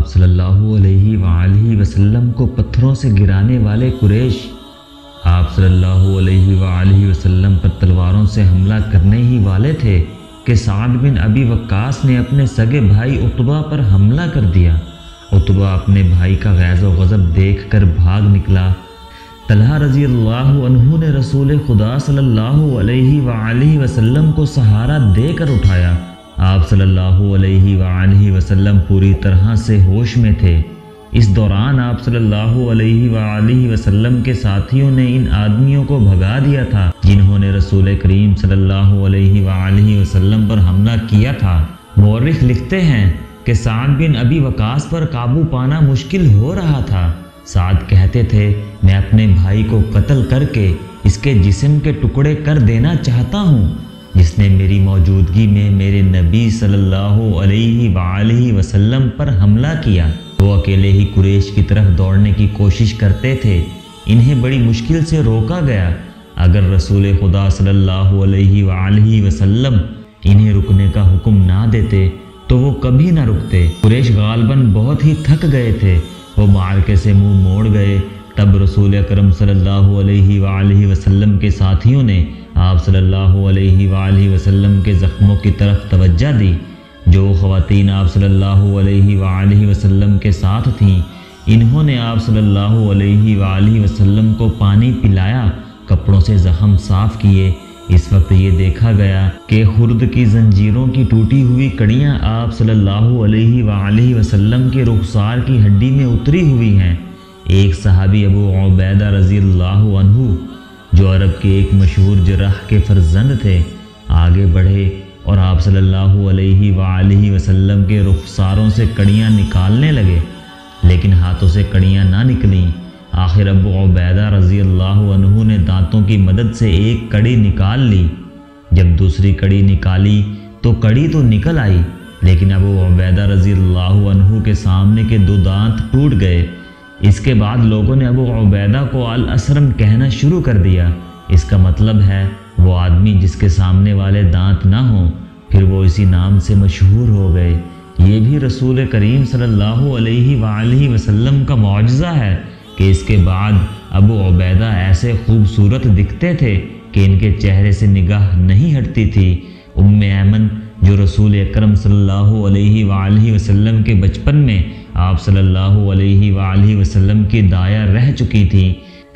صلی اللہ علیہ وآلہ وسلم کو پتھروں سے گرانے والے قریش آپ صلی اللہ علیہ وآلہ وسلم پر تلواروں سے حملہ کرنے ہی والے تھے کہ سعد بن ابی وقاص نے اپنے سگے بھائی عتبہ پر حملہ کر دیا۔ عتبہ اپنے بھائی کا غیظ و غضب دیکھ کر بھاگ نکلا۔ طلحہ رضی اللہ عنہ نے رسول خدا صلی اللہ علیہ وآلہ وسلم کو سہارا دے کر اٹھایا۔ آپ صلی اللہ علیہ وآلہ وسلم پوری طرح سے ہوش میں تھے۔ اس دوران آپ صلی اللہ علیہ وآلہ وسلم کے ساتھیوں نے ان آدمیوں کو بھگا دیا تھا جنہوں نے رسول کریم صلی اللہ علیہ وآلہ وسلم پر حملہ کیا تھا۔ مورخ لکھتے ہیں کہ سعد بن ابی وقاص پر قابو پانا مشکل ہو رہا تھا۔ سعد کہتے تھے میں اپنے بھائی کو قتل کر کے اس کے جسم کے ٹکڑے کر دینا چاہتا ہوں جس نے میری موجودگی میں میرے نبی صلی اللہ علیہ وآلہ وسلم پر حملہ کیا۔ وہ اکیلے ہی قریش کی طرف دوڑنے کی کوشش کرتے تھے۔ انہیں بڑی مشکل سے روکا گیا۔ اگر رسول خدا صلی اللہ علیہ وآلہ وسلم انہیں رکنے کا حکم نہ دیتے تو وہ کبھی نہ رکتے۔ قریش غالباً بہت ہی تھک گئے تھے۔ وہ معرکے سے منہ موڑ گئے۔ تب رسول اکرم صلی اللہ علیہ وآلہ وسلم کے ساتھیوں نے آپ صلی اللہ علیہ وآلہ وسلم کے زخموں کی طرف توجہ دی۔ جو خواتین آپ صلی اللہ علیہ وآلہ وسلم کے ساتھ تھیں انہوں نے آپ صلی اللہ علیہ وآلہ وسلم کو پانی پلایا، کپڑوں سے زخم صاف کیے۔ اس وقت یہ دیکھا گیا کہ خرد کی زنجیروں کی ٹوٹی ہوئی کڑیاں آپ صلی اللہ علیہ وآلہ وسلم کے رخسار کی ہڈی میں اتری ہوئی ہیں۔ ایک صحابی ابو عبیدہ رضی اللہ عنہ جو عرب کے ایک مشہور جراح کے فرزند تھے آگے بڑھے اور آپ صلی اللہ علیہ وآلہ وسلم کے رخساروں سے کڑیاں نکالنے لگے، لیکن ہاتھوں سے کڑیاں نہ نکلیں۔ آخر ابو عبیدہ رضی اللہ عنہ نے دانتوں کی مدد سے ایک کڑی نکال لی۔ جب دوسری کڑی نکالی تو کڑی تو نکل آئی، لیکن ابو عبیدہ رضی اللہ عنہ کے سامنے کے دو دانت ٹوٹ گئے۔ اس کے بعد لوگوں نے ابو عبیدہ کو الاسرم کہنا شروع کر دیا۔ اس کا مطلب ہے وہ آدمی جس کے سامنے والے دانت نہ ہوں، پھر وہ اسی نام سے مشہور ہو گئے۔ یہ بھی رسول کریم صلی اللہ علیہ وآلہ وسلم کا معجزہ ہے کہ اس کے بعد ابو عبیدہ ایسے خوبصورت دکھتے تھے کہ ان کے چہرے سے نگاہ نہیں ہٹتی تھی۔ ام ایمن جو رسول اکرم صلی اللہ علیہ وآلہ وسلم کے بچپن میں آپ صلی اللہ علیہ وآلہ وسلم کی دایا رہ چکی تھی،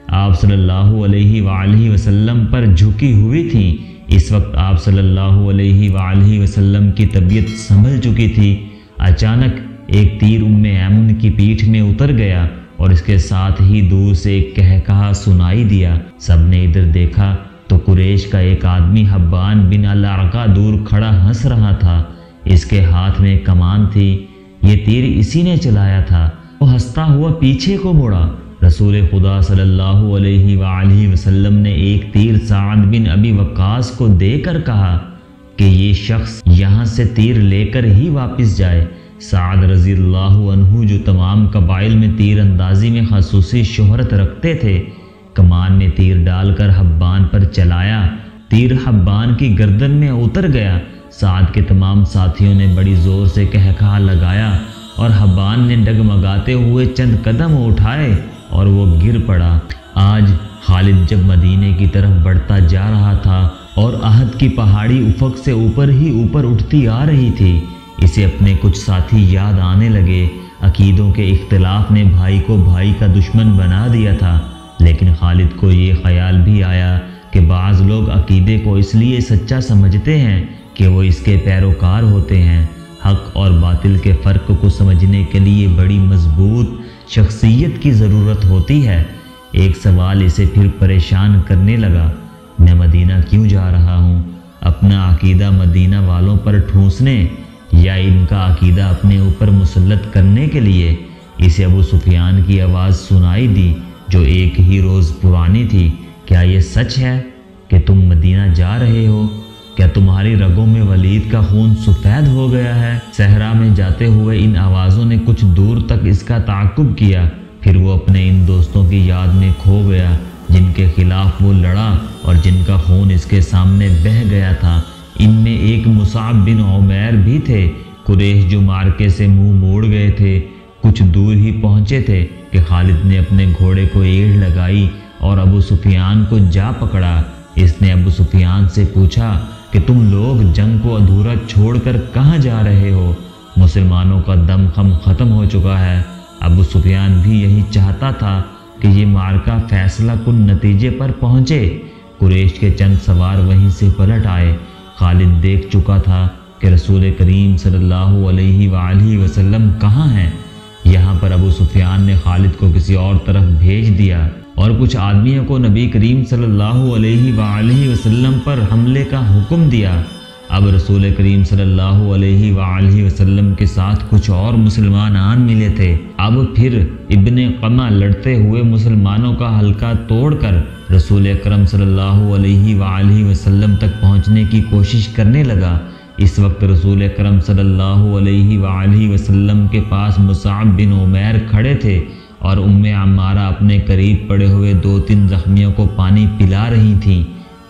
آپ صلی اللہ علیہ وآلہ وسلم پر جھکی ہوئی تھی۔ اس وقت آپ صلی اللہ علیہ وآلہ وسلم کی طبیعت سنبھل چکی تھی۔ اچانک ایک تیر ام ایمن کی پیٹھ میں اتر گیا اور اس کے ساتھ ہی دور سے ایک کہکہا سنائی دیا۔ سب نے ادھر دیکھا تو قریش کا ایک آدمی حبان بن الارقہ دور کھڑا ہنس رہا تھا۔ اس کے ہاتھ میں کمان تھی، یہ تیر اسی نے چلایا تھا۔ وہ ہنستا ہوا پیچھے کو مڑا۔ رسول خدا صلی اللہ علیہ وآلہ وسلم نے ایک تیر سعد بن ابی وقاص کو دے کر کہا کہ یہ شخص یہاں سے تیر لے کر ہی واپس جائے۔ سعد رضی اللہ عنہ جو تمام قبائل میں تیر اندازی میں خصوصی شہرت رکھتے تھے، کمان میں تیر ڈال کر حبان پر چلایا۔ تیر حبان کی گردن میں اتر گیا۔ سعد کے تمام ساتھیوں نے بڑی زور سے کہکہا لگایا اور حبان نے ڈگمگاتے ہوئے چند قدم اٹھائے اور وہ گر پڑا۔ آج خالد جب مدینے کی طرف بڑھتا جا رہا تھا اور احد کی پہاڑی افق سے اوپر ہی اوپر اٹھتی آ رہی تھی، اسے اپنے کچھ ساتھی یاد آنے لگے۔ عقیدوں کے اختلاف نے بھائی کو بھائی کا دشمن بنا دیا تھا، لیکن خالد کو یہ خیال بھی آیا کہ بعض لوگ عقیدے کو اس لیے سچا سمجھتے ہیں کہ وہ اس کے پیروکار ہوتے ہیں۔ حق اور باطل کے فرق کو سمجھنے کے لیے بڑی مضبوط شخصیت کی ضرورت ہوتی ہے۔ ایک سوال اسے پھر پریشان کرنے لگا، میں مدینہ کیوں جا رہا ہوں؟ اپنا عقیدہ مدینہ والوں پر ٹھونسنے یا ان کا عقیدہ اپنے اوپر مسلط کرنے کے لیے؟ اسے ابو سفیان کی آواز سنائی دی جو ایک ہی روز پرانی تھی، کیا یہ سچ ہے کہ تم مدینہ جا رہے ہو؟ کیا تمہاری رگوں میں ولید کا خون سفید ہو گیا ہے؟ صحرا میں جاتے ہوئے ان آوازوں نے کچھ دور تک اس کا تعاقب کیا، پھر وہ اپنے ان دوستوں کی یاد میں کھو گیا جن کے خلاف وہ لڑا اور جن کا خون اس کے سامنے بہہ گیا تھا۔ ان میں ایک مصعب بن عمیر بھی تھے۔ قریش جو معرکے سے منہ موڑ گئے تھے، کچھ کچھ دور ہی پہنچے تھے کہ خالد نے اپنے گھوڑے کو ایڑھ لگائی اور ابو سفیان کو جا پکڑا۔ اس نے ابو سفیان سے پوچھا کہ تم لوگ جنگ کو ادھورا چھوڑ کر کہاں جا رہے ہو؟ مسلمانوں کا دم خم ختم ہو چکا ہے۔ ابو سفیان بھی یہی چاہتا تھا کہ یہ معرکہ فیصلہ کن نتیجے پر پہنچے۔ قریش کے چند سوار وہیں سے پلٹ آئے۔ خالد دیکھ چکا تھا کہ رسول کریم صلی اللہ علیہ وآلہ وسلم کہاں ہیں۔ یہاں پر ابو سفیان نے خالد کو کسی اور طرف بھیج دیا اور کچھ آدمیوں کو نبی کریم صلی اللہ علیہ وآلہ وسلم پر حملے کا حکم دیا۔ اب رسول کریم صلی اللہ علیہ وآلہ وسلم کے ساتھ کچھ اور مسلمان آن ملے تھے۔ اب پھر ابن قمہ لڑتے ہوئے مسلمانوں کا حلقہ توڑ کر رسول اکرم صلی اللہ علیہ وآلہ وسلم تک پہنچنے کی کوشش کرنے لگا۔ اس وقت رسول اکرم صلی اللہ علیہ وآلہ وسلم کے پاس مصعب بن عمیر کھڑے تھے اور ام عمارہ اپنے قریب پڑے ہوئے 2-3 زخمیوں کو پانی پلا رہی تھیں۔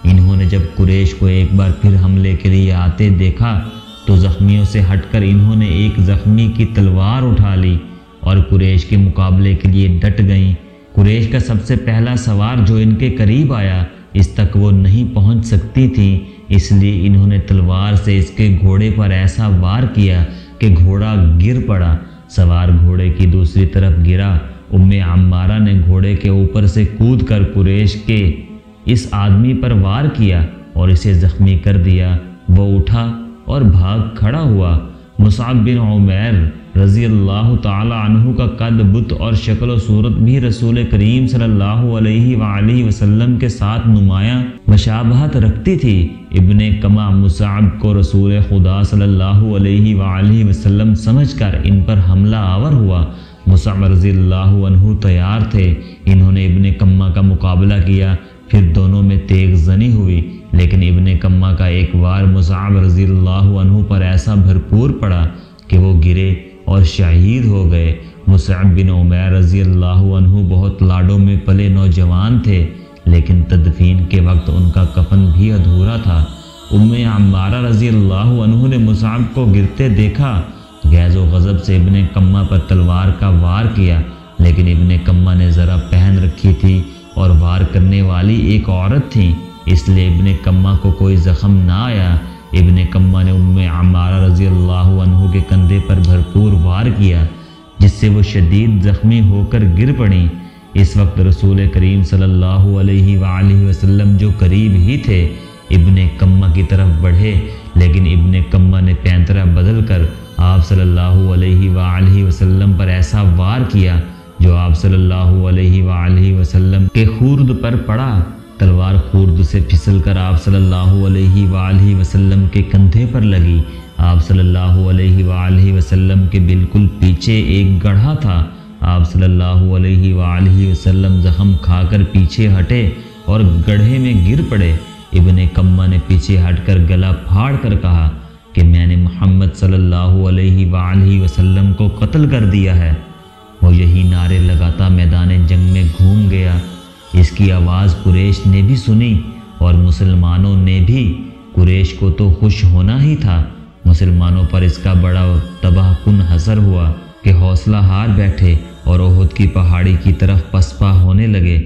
انہوں نے جب قریش کو ایک بار پھر حملے کے لیے آتے دیکھا تو زخمیوں سے ہٹ کر انہوں نے ایک زخمی کی تلوار اٹھا لی اور قریش کے مقابلے کے لیے ڈٹ گئیں۔ قریش کا سب سے پہلا سوار جو ان کے قریب آیا اس تک وہ نہیں پہنچ سکتی تھیں، اس لیے انہوں نے تلوار سے اس کے گھوڑے پر ایسا وار کیا کہ گھوڑا گر پڑا۔ سوار گھوڑے کی دوسری طرف گرا۔ ام عمارہ نے گھوڑے کے اوپر سے کود کر قریش کے اس آدمی پر وار کیا اور اسے زخمی کر دیا۔ وہ اٹھا اور بھاگ کھڑا ہوا۔ مصعب بن عمیر رضی اللہ تعالی عنہ کا قد بت اور شکل و صورت بھی رسول کریم صلی اللہ علیہ وآلہ وسلم کے ساتھ نمایاں مشابہت رکھتی تھی۔ ابن قمہ مصعب کو رسول خدا صلی اللہ علیہ وآلہ وسلم سمجھ کر ان پر حملہ آور ہوا۔ مصعب رضی اللہ عنہ تیار تھے۔ انہوں نے ابن قمہ کا مقابلہ کیا، پھر دونوں میں تیغ زنی ہوئی، لیکن ابن قمہ کا ایک وار مصعب رضی اللہ عنہ پر ایسا بھرپور پڑا کہ وہ گرے اور شہید ہو گئے۔ مصعب بن عمیر رضی اللہ عنہ بہت لاڈوں میں پلے نوجوان تھے، لیکن تدفین کے وقت ان کا کفن بھی ادھورا تھا۔ ام عمارہ رضی اللہ عنہ نے مصعب کو گرتے دیکھا، غیظ و غضب سے ابن قمہ پر تلوار کا وار کیا، لیکن ابن قمہ نے ذرا پہن رکھی تھی اور وار کرنے والی ایک عورت تھی، اس لیے ابن قمہ کو کوئی زخم نہ آیا۔ ابن قمہ نے ام عمارہ رضی اللہ عنہ کے کندھے پر بھرپور وار کیا، جس سے وہ شدید زخمی ہو کر گر پڑیں۔ اس وقت رسول کریم صلی اللہ علیہ وآلہ وسلم جو قریب ہی تھے ابن قمہ کی طرف بڑھے، لیکن ابن قمہ نے پینترا بدل کر آپ صلی اللہ علیہ وآلہ وسلم پر ایسا وار کیا جو آپ صلی اللہ علیہ وآلہ وسلم کے خورد پر پڑا۔ تلوار خورد سے پھسل کر آپ صلی اللہ علیہ وآلہ وسلم کے کندھے پر لگی۔ آپ صلی اللہ علیہ وآلہ وسلم کے بالکل پیچھے ایک گڑھا تھا۔ آپ صلی اللہ علیہ وآلہ وسلم زخم کھا کر پیچھے ہٹے اور گڑھے میں گر پڑے۔ ابن قمہ نے پیچھے ہٹ کر گلا پھاڑ کر کہا کہ میں نے محمد صلی اللہ علیہ وآلہ وسلم کو قتل کر دیا ہے۔ وہ یہی نعرے لگاتا میدان جنگ میں گھوم گیا۔ اس کی آواز قریش نے بھی سنی اور مسلمانوں نے بھی۔ قریش کو تو خوش ہونا ہی تھا، مسلمانوں پر اس کا بڑا تباہ کن اثر ہوا کہ حوصلہ ہار بیٹھے اور احد کی پہاڑی کی طرف پسپا ہونے لگے۔